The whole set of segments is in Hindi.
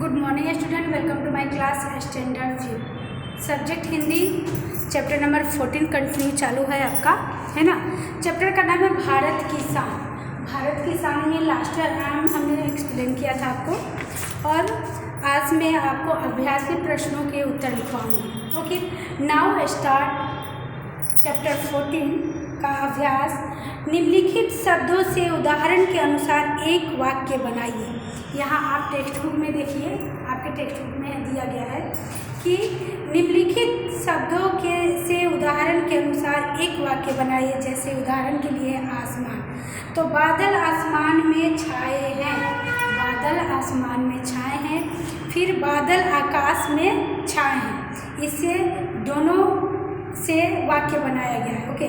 Good morning student, welcome to my class standard 5 subject Hindi chapter number 14 continue चालू है आपका, है ना। चैप्टर का नाम है भारत की शान। भारत की शान में लास्ट नाम हमने एक्सप्लेन किया था आपको, और आज मैं आपको अभ्यासी प्रश्नों के उत्तर लिखवाऊंगी। ओके, नाउ स्टार्ट चैप्टर 14 का अभ्यास। निम्नलिखित शब्दों से उदाहरण के अनुसार एक वाक्य बनाइए। यहाँ आप टेक्स्ट बुक में देखिए, आपके टेक्स्ट बुक में दिया गया है कि निम्नलिखित शब्दों से उदाहरण के अनुसार एक वाक्य बनाइए। जैसे उदाहरण के लिए आसमान, तो बादल आसमान में छाए हैं, बादल आसमान में छाए हैं। फिर बादल आकाश में छाए हैं। इससे दोनों से वाक्य बनाया गया है। ओके,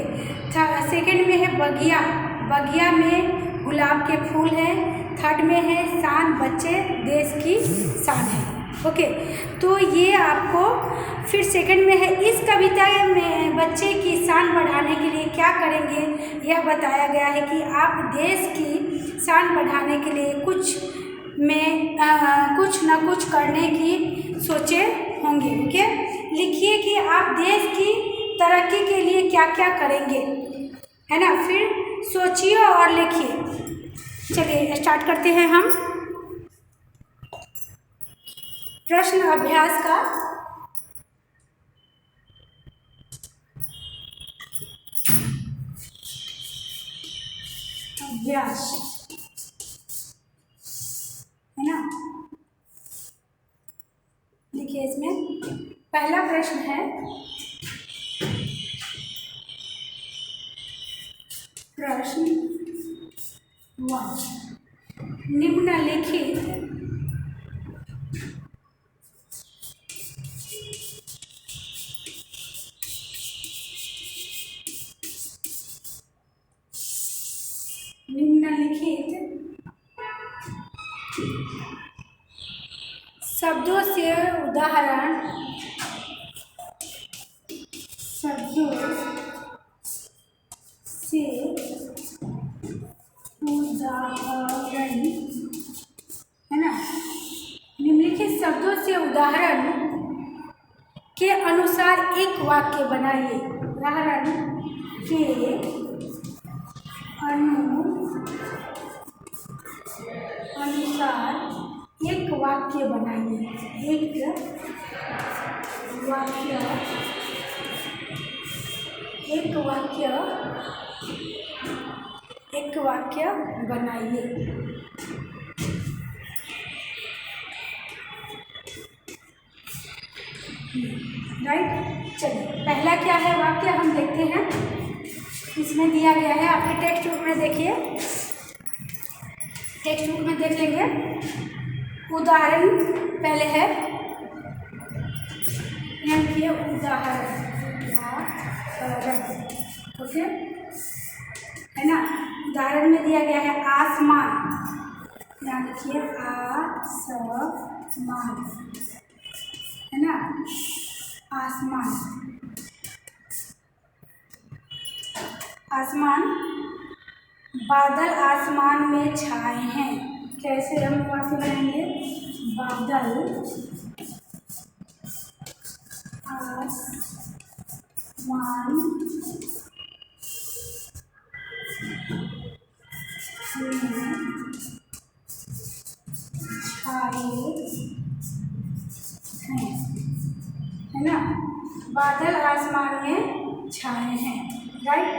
सेकंड में है बगिया, बगिया में गुलाब के फूल हैं। थर्ड में है शान, बच्चे देश की शान है। ओके, तो ये आपको फिर सेकंड में है इस कविता में बच्चे की शान बढ़ाने के लिए क्या करेंगे, यह बताया गया है कि आप देश की शान बढ़ाने के लिए कुछ न कुछ करने की सोचे होंगे। ओके, लिखिए कि आप देश की तरक्की के लिए क्या क्या करेंगे, है ना। फिर सोचिए और लिखिए। चलिए स्टार्ट करते हैं हम प्रश्न अभ्यास का। अभ्यास, है ना। देखिए इसमें पहला प्रश्न है, प्रश्न 1, निम्नलिखित शब्दों से उदाहरण है ना। निम्नलिखित शब्दों से उदाहरण के अनुसार एक वाक्य बनाइए। उदाहरण के अनुसार एक वाक्य बनाइए। एक वाक्य बनाइए। राइट, चलिए पहला क्या है वाक्य हम देखते हैं। इसमें दिया गया है, आपके टेक्स्ट बुक में देखिए, टेक्स्ट बुक में देख लेंगे। उदाहरण पहले है, लिखिए उदाहरण। ओके, है ना। उदाहरण में दिया गया है आसमान, यहाँ लिखिए आसमान, है ना। आसमान, आसमान, बादल आसमान में छाए हैं। कैसे हम वाक्य बनाएंगे, बादल आसमान में छाए हैं, है ना। बादल आसमान में छाए हैं, राइट।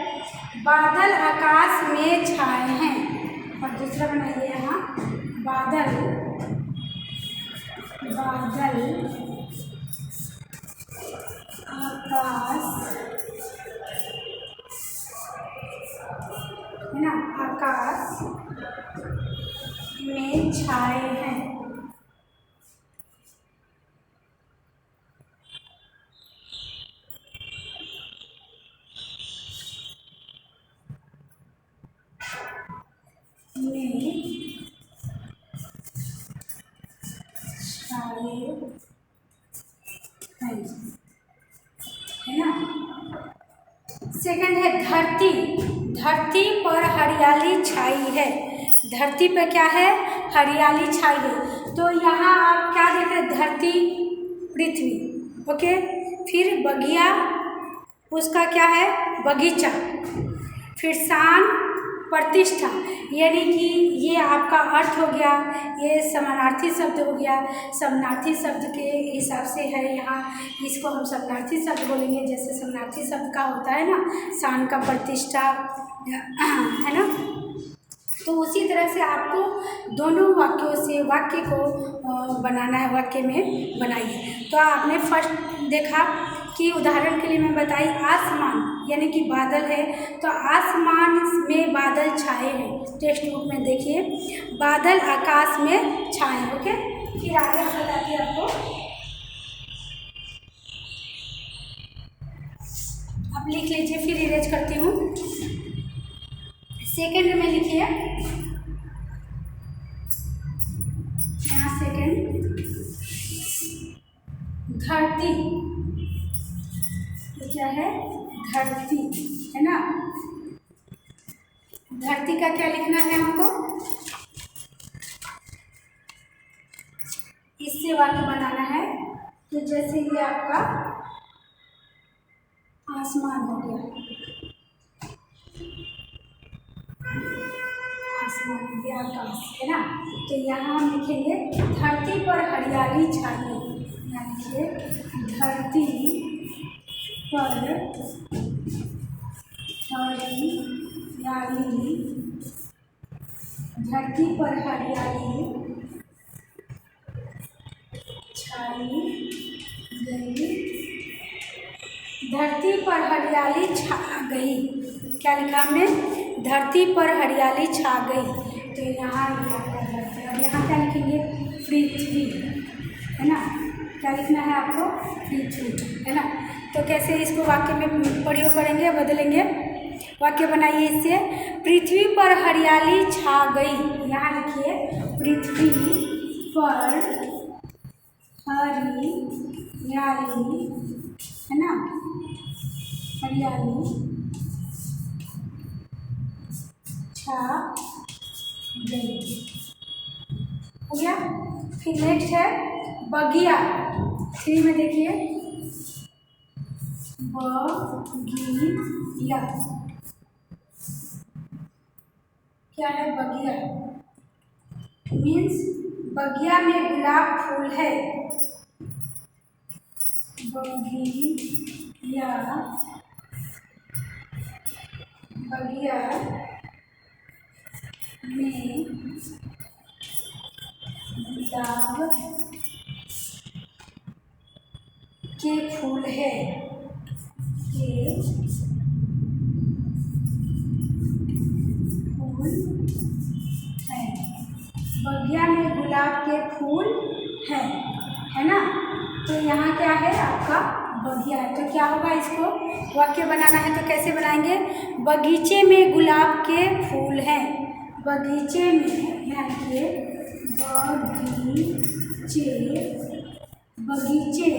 बादल आकाश में छाए हैं। और दूसरा बनाइए यहाँ, बादल आकाश, है ना, आकाश में छाए हैं। है ना। सेकंड है धरती, धरती पर हरियाली छाई है। धरती पर क्या है, हरियाली छाई है। तो यहाँ आप क्या देख रहे हैं, धरती, पृथ्वी, ओके। फिर बगिया, उसका क्या है, बगीचा। फिर शान, प्रतिष्ठा, यानी कि ये आपका अर्थ हो गया, ये समानार्थी शब्द हो गया। समानार्थी शब्द के हिसाब से है यहाँ, इसको हम समानार्थी शब्द बोलेंगे। जैसे समानार्थी शब्द का होता है ना, शान का प्रतिष्ठा, है ना। तो उसी तरह से आपको दोनों वाक्यों से वाक्य को बनाना है, वाक्य में बनाइए। तो आपने फर्स्ट देखा कि उदाहरण के लिए मैं बताई, आसमान यानी कि बादल है, तो आसमान में बादल छाए हैं। टेक्स्ट बुक में देखिए, बादल आकाश में छाए, ओके। फिर आगे हम बताते हैं आपको, आप लिख लीजिए, फिर इरेज करती हूँ। सेकंड में लिखिए, यहाँ सेकंड, धरती, ये क्या है, धरती, है ना। धरती का क्या लिखना है हमको, इससे वाक्य बनाना है। तो जैसे ये आपका आसमान हो गया, आसमान, ये आकाश, है ना। तो यहाँ हम लिखेंगे, धरती पर हरियाली छाई है। यहाँ लिखिए, धरती पर हरियाली, धरती पर हरियाली छाई गई, धरती पर हरियाली छा गई। क्या लिखा हमने, धरती पर हरियाली छा गई। तो यहाँ ये आपका धरती, और यहाँ क्या लिखेंगे, पृथ्वी, है ना। क्या लिखना है आपको, पृथ्वी, है ना। तो कैसे इसको वाक्य में प्रयोग करेंगे, बदलेंगे, वाक्य बनाइए इससे, पृथ्वी पर हरियाली छा गई। यहाँ लिखिए, पृथ्वी पर हरियाली, है ना, हरियाली छा गई, हो गया। फिर नेक्स्ट है बगिया, 3 में देखिए, बगिया, क्या है, बगिया मीन्स बगिया में गुलाब फूल है। बगिया, बगिया में गुलाब के फूल है, के फूल है, बगिया में गुलाब के फूल है ना। तो यहाँ क्या है आपका, बगिया है। तो क्या होगा, इसको वाक्य बनाना है, तो कैसे बनाएंगे, बगीचे में गुलाब के फूल हैं। बगीचे में, यहाँ के बगीचे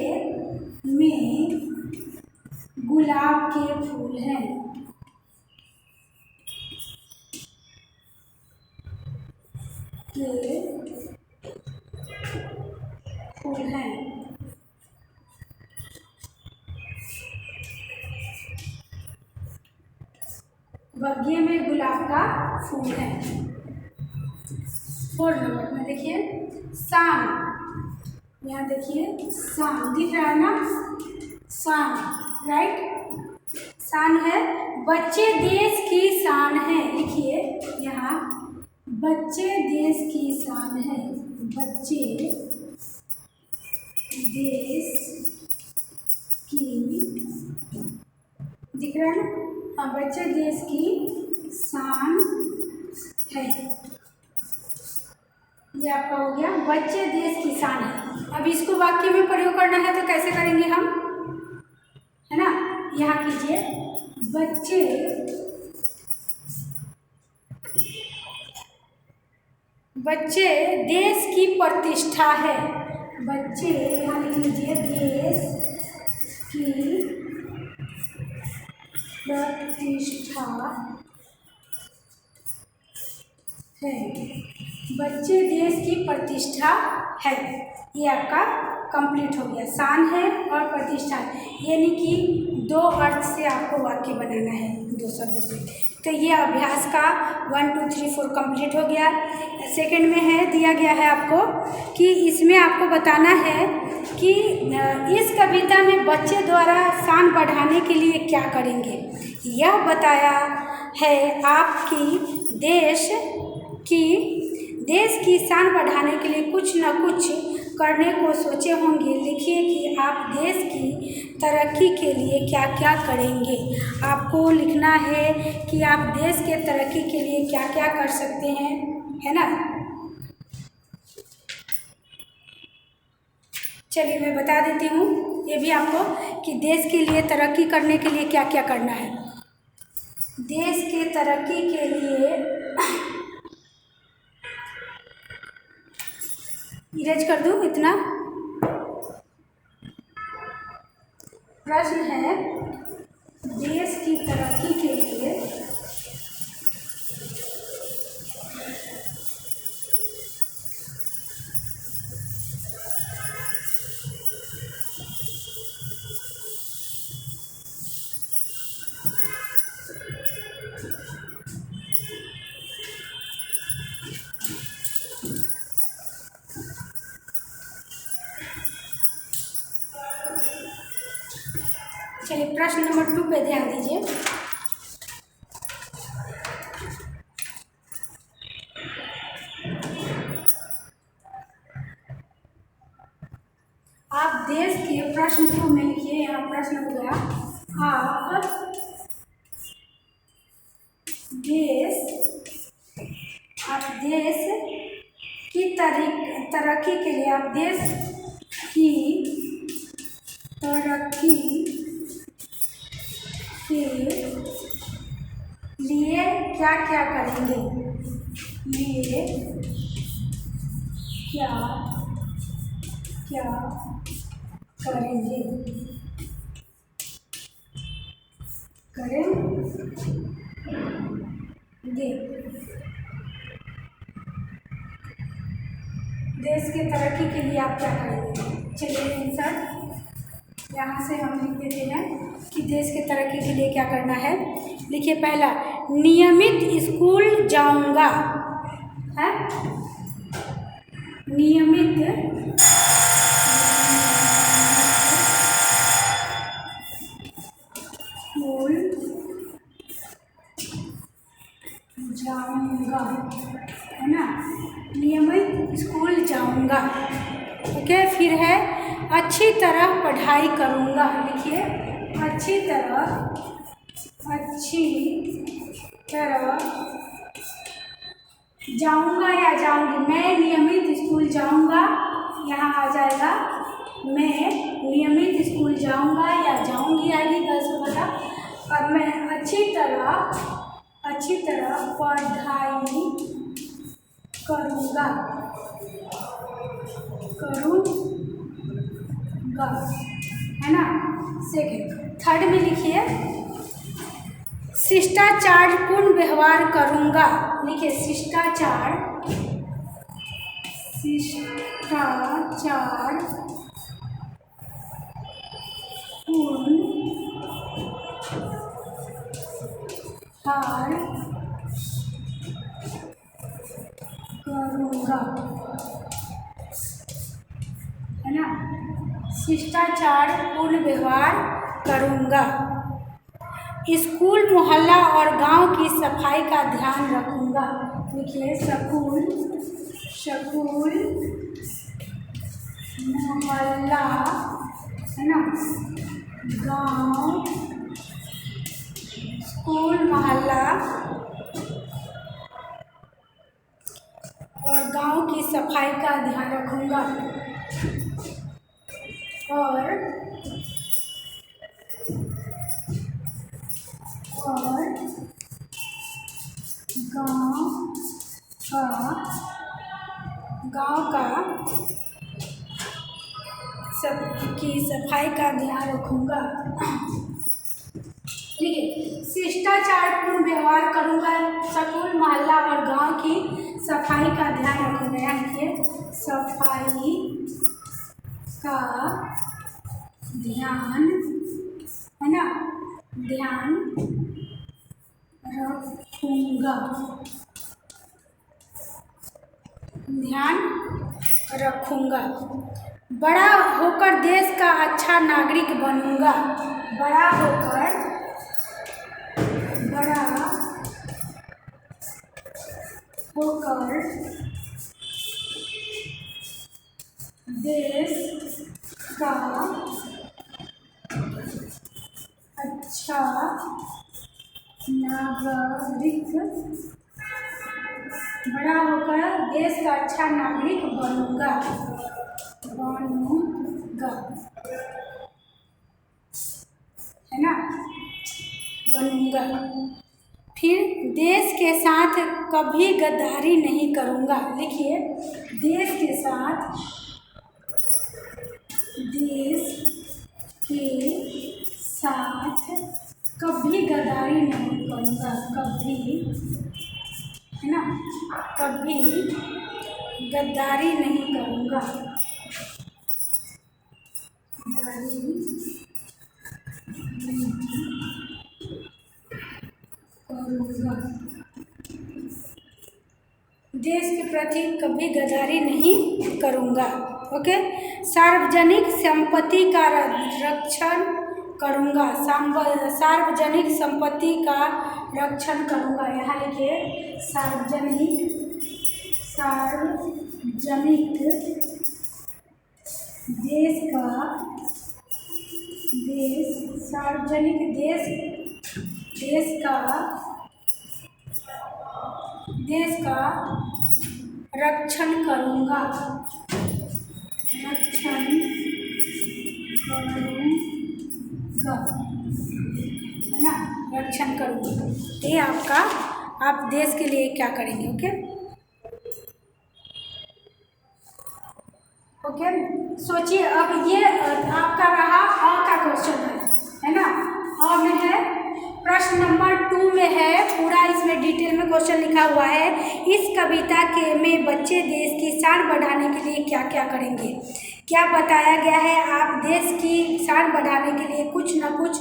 में गुलाब के फूल हैं, के फूल हैं। बगिए में गुलाब का फूल है। 4 नंबर में देखिए, शान, यहाँ देखिए शान दिख रहा है ना, शान, राइट। शान है, बच्चे देश की शान है। लिखिए यहाँ, बच्चे देश की शान है, बच्चे देश की, दिख रहा है ना, हाँ, बच्चे देश की शान है। ये आपका हो गया, बच्चे देश की शान है। अब इसको वाक्य में प्रयोग करना है, तो कैसे करेंगे हम, है ना। यहाँ कीजिए, बच्चे देश की प्रतिष्ठा है। बच्चे, यहाँ लिख लीजिए, देश की प्रतिष्ठा है, बच्चे देश की प्रतिष्ठा है। ये आपका कंप्लीट हो गया। शान है और प्रतिष्ठा, यानी कि दो अर्थ से आपको वाक्य बनाना है, दो शब्द से। तो ये अभ्यास का 1 2 3 4 कंप्लीट हो गया। सेकंड में है, दिया गया है आपको कि इसमें आपको बताना है कि इस कविता में बच्चे द्वारा शान बढ़ाने के लिए क्या करेंगे। यह बताया है आपकी देश की शान बढ़ाने के लिए कुछ न कुछ करने को सोचे होंगे। लिखिए कि आप देश की तरक्की के लिए क्या क्या करेंगे। आपको लिखना है कि आप देश के तरक्की के लिए क्या क्या कर सकते हैं, है ना। चलिए मैं बता देती हूँ ये भी आपको कि देश के लिए तरक्की करने के लिए क्या क्या करना है। देश के तरक्की के लिए इरेज कर दूँ इतना। प्रश्न है, देश की तरक्की के लिए चलिए प्रश्न नंबर 2 पे ध्यान दीजिए। आप देश के प्रश्न 2 में लिखिए, यहाँ प्रश्न हो गया, आप देश की तरक्की के लिए, आप देश की तरक्की के लिए क्या क्या करेंगे। ये क्या क्या करेंगे। देश के तरक्की के लिए आप क्या करेंगे। चलिए आंसर यहाँ से हम लिख देते हैं कि देश के तरक्की के लिए क्या करना है। लिखिए पहला, नियमित स्कूल जाऊंगा, है नियमित स्कूल जाऊंगा, है ना, नियमित स्कूल जाऊंगा। ओके, फिर है अच्छी तरह पढ़ाई करूंगा। लिखिए अच्छी तरह जाऊंगा या जाऊंगी। मैं नियमित स्कूल जाऊंगा, यहाँ आ जाएगा मैं नियमित स्कूल जाऊंगा या जाऊंगी, आएगी 10 बता। अब मैं अच्छी तरह पढ़ाई करूंगा, है ना। सेकंड, थर्ड में लिखिए शिष्टाचारपूर्ण व्यवहार करूंगा। लिखिए शिष्टाचार पूर्ण व्यवहार करूंगा, है ना। शिष्टाचार पूर्ण व्यवहार करूंगा। स्कूल मोहल्ला और गांव की सफाई का ध्यान रखूंगा। देखिए स्कूल मोहल्ला, है ना, गांव, स्कूल मोहल्ला और गांव की सफाई का ध्यान रखूंगा। और गांव का सबकी सफाई का ध्यान रखूंगा। ठीक है। शिष्टाचारपूर्ण व्यवहार करूँगा, स्कूल मोहल्ला और गांव की सफाई का ध्यान रखूँगा। यहाँ लिखिए सफाई का ध्यान, है ना, ध्यान रखूँगा, ध्यान रखूँगा। बड़ा होकर देश का अच्छा नागरिक बनूँगा। बड़ा होकर देश का अच्छा नागरिक, बड़ा होकर देश का अच्छा नागरिक बनूंगा, है ना, बनूंगा। फिर देश के साथ कभी गद्दारी नहीं करूंगा। लिखिए देश के साथ कभी गद्दारी नहीं करूंगा। कभी, है ना, कभी गद्दारी नहीं करूंगा। देश के प्रति कभी गद्दारी नहीं करूंगा। ओके। सार्वजनिक संपत्ति का रक्षण करूंगा। सार्वजनिक संपत्ति का रक्षण करूंगा। यहाँ लिखिए सार्वजनिक देश का रक्षण करूंगा। है ना, रक्षण करूंगा। ये आपका, आप देश के लिए क्या करेंगे। ओके ओके, सोचिए। अब ये आपका रहा अ का क्वेश्चन है ना। अ में है, प्रश्न नंबर 2 में है, पूरा इसमें डिटेल में क्वेश्चन लिखा हुआ है। इस कविता में बच्चे देश की शान बढ़ाने के लिए क्या क्या करेंगे। क्या बताया गया है। आप देश की शान बढ़ाने के लिए कुछ न कुछ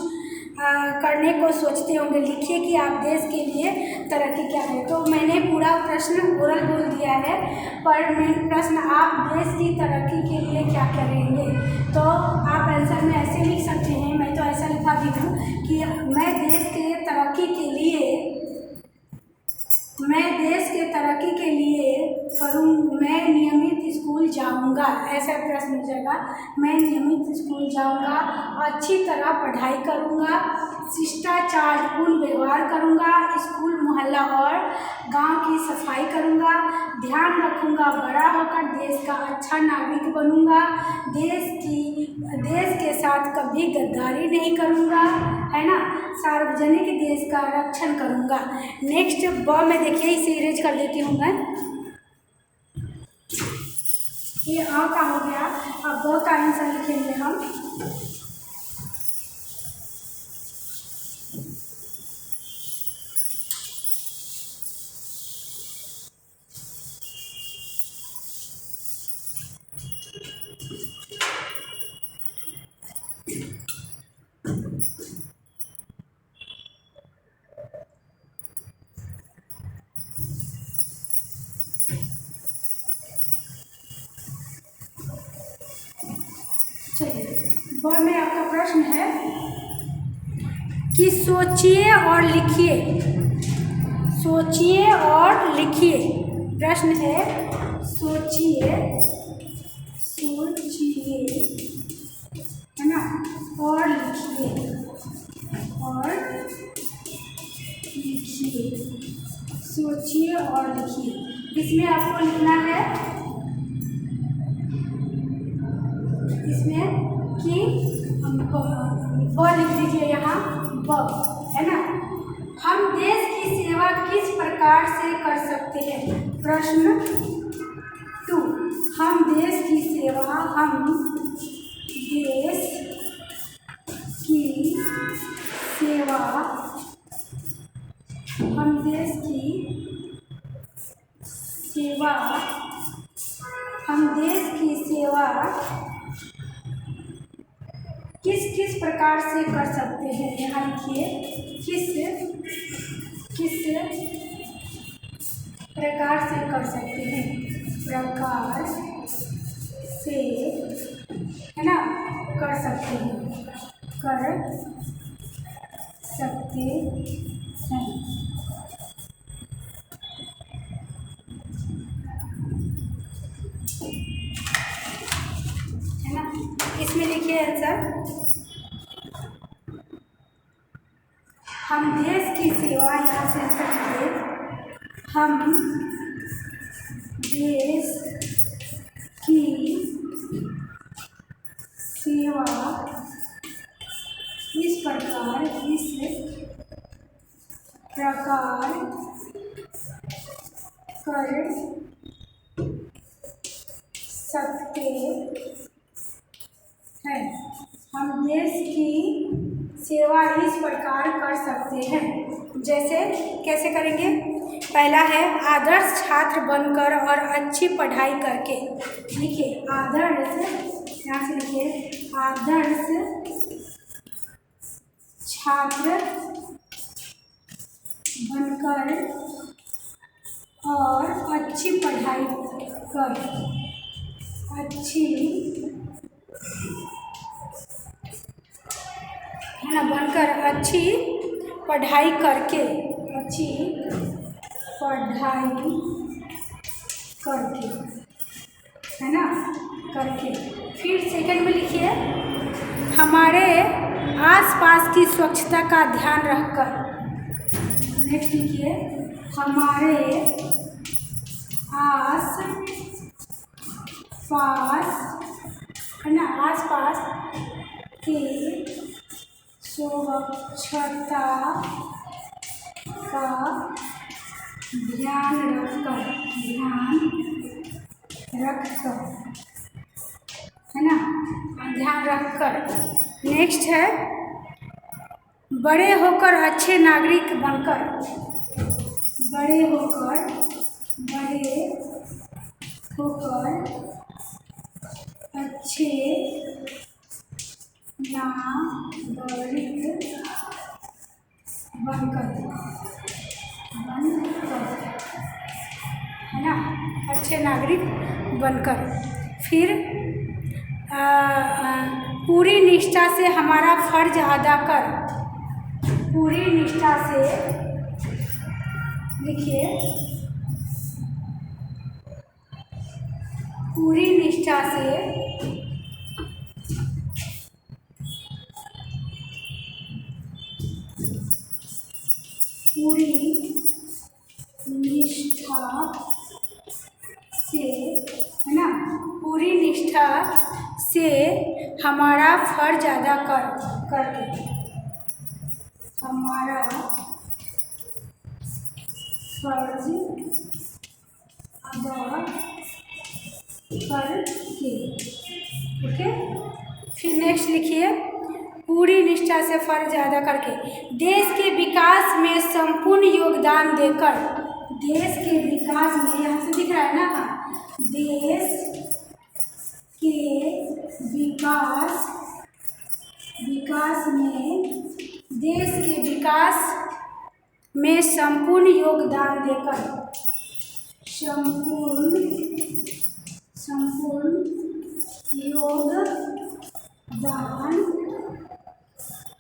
करने को सोचते होंगे। लिखिए कि आप देश के लिए तरक्की क्या है। तो मैंने पूरा प्रश्न ओरल बोल दिया है, पर मेन प्रश्न आप देश की तरक्की के लिए क्या करेंगे। तो आप आंसर में ऐसे लिख सकते हैं, मैं तो ऐसा लिखा भी हूँ कि मैं देश के तरक्की के लिए मैं नियमित स्कूल जाऊंगा। ऐसा प्रश्न हो जाएगा। मैं नियमित स्कूल जाऊंगा, अच्छी तरह पढ़ाई करूंगा, शिष्टाचारपूर्ण व्यवहार करूंगा, स्कूल मोहल्ला और गांव की सफाई करूंगा, ध्यान रखूंगा, बड़ा होकर देश का अच्छा नागरिक बनूंगा, देश के साथ कभी गद्दारी नहीं करूंगा, है ना, सार्वजनिक देश का रक्षण करूंगा। नेक्स्ट ब में देखिए, इसे इरेज कर देती हूँ मैं। ये अ का हो गया। अब ब का आंसर लिखेंगे हम। चलिए, ब में आपका प्रश्न है कि सोचिए और लिखिए। सोचिए और लिखिए। प्रश्न है सोचिए, है ना, और लिखिए, सोचिए और लिखिए। इसमें आपको लिखना है, इसमें कि ब लिख दीजिए यहाँ, ब, है ना। हम देश की सेवा किस प्रकार से कर सकते हैं। प्रश्न 2, हम देश की सेवा हम देश की सेवा, हम देश की सेवा किस किस प्रकार से कर सकते हैं। यहाँ लिखिए किस प्रकार से कर सकते हैं, प्रकार से, है ना, कर सकते हैं, कर सकते हैं, है ना। इसमें लिखिए आंसर, हम देश की सेवा, यहाँ से आंसर लिखिए, हम देश की सेवा इस प्रकार कर सकते हैं। हम देश की सेवा इस प्रकार कर सकते हैं। जैसे कैसे करेंगे, पहला है आदर्श छात्र बनकर और अच्छी पढ़ाई करके। लिखिए आदर्श, यहाँ से लिखिए आदर्श छात्र बनकर और अच्छी पढ़ाई कर, अच्छी, है ना, बनकर अच्छी पढ़ाई करके, अच्छी पढ़ाई करके, है ना, करके। फिर सेकंड में लिखिए हमारे आसपास की स्वच्छता का ध्यान रखकर। नेक्स्ट लिखिए हमारे आस पास, है ना, आसपास की स्वच्छता का ध्यान रखकर, है ना, ध्यान रखकर। नेक्स्ट है बड़े होकर अच्छे नागरिक बनकर, बड़े होकर अच्छे नागरिक बनकर, है ना, अच्छे नागरिक बनकर। फिर पूरी निष्ठा से हमारा फर्ज अदा कर, पूरी निष्ठा से, लिखिए पूरी निष्ठा से है ना, पूरी निष्ठा से हमारा फर्ज अदा करके, हमारा फर्ज अदा करके। ओके, फिर नेक्स्ट लिखिए पूरी निष्ठा से फर्ज अदा करके देश के विकास में संपूर्ण योगदान देकर, देश के विकास में, यहाँ से दिख रहा है ना, देश के विकास में, देश के विकास में संपूर्ण योगदान देकर, संपूर्ण योगदान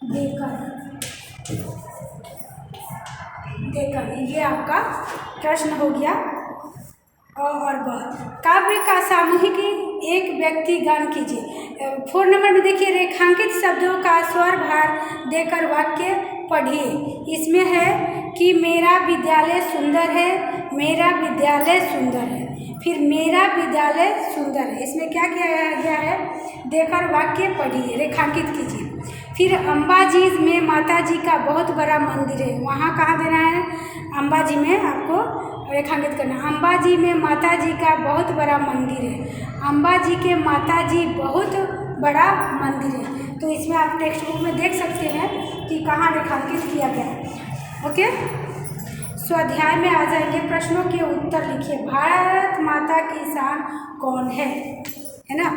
देकर, ये आपका प्रश्न हो गया। और काव्य का सामूहिक एक व्यक्ति गान कीजिए। 4 नंबर में देखिए रेखांकित शब्दों का स्वर भार देकर वाक्य पढ़िए। इसमें है कि मेरा विद्यालय सुंदर है, मेरा विद्यालय सुंदर है। फिर मेरा विद्यालय सुंदर है, इसमें क्या किया गया है, देकर वाक्य पढ़िए, रेखांकित कीजिए। फिर अंबाजी में माता जी का बहुत बड़ा मंदिर है, वहाँ कहाँ देना है, अंबाजी में आपको रेखांकित करना। अंबाजी में माता जी का बहुत बड़ा मंदिर है, अंबाजी के माता जी बहुत बड़ा मंदिर है। तो इसमें आप टेक्स्ट बुक में देख सकते हैं कि कहाँ रेखांकित किया गया है। ओके, स्वाध्याय में आ जाएंगे, प्रश्नों के उत्तर लिखिए। भारत माता की शान कौन है ना।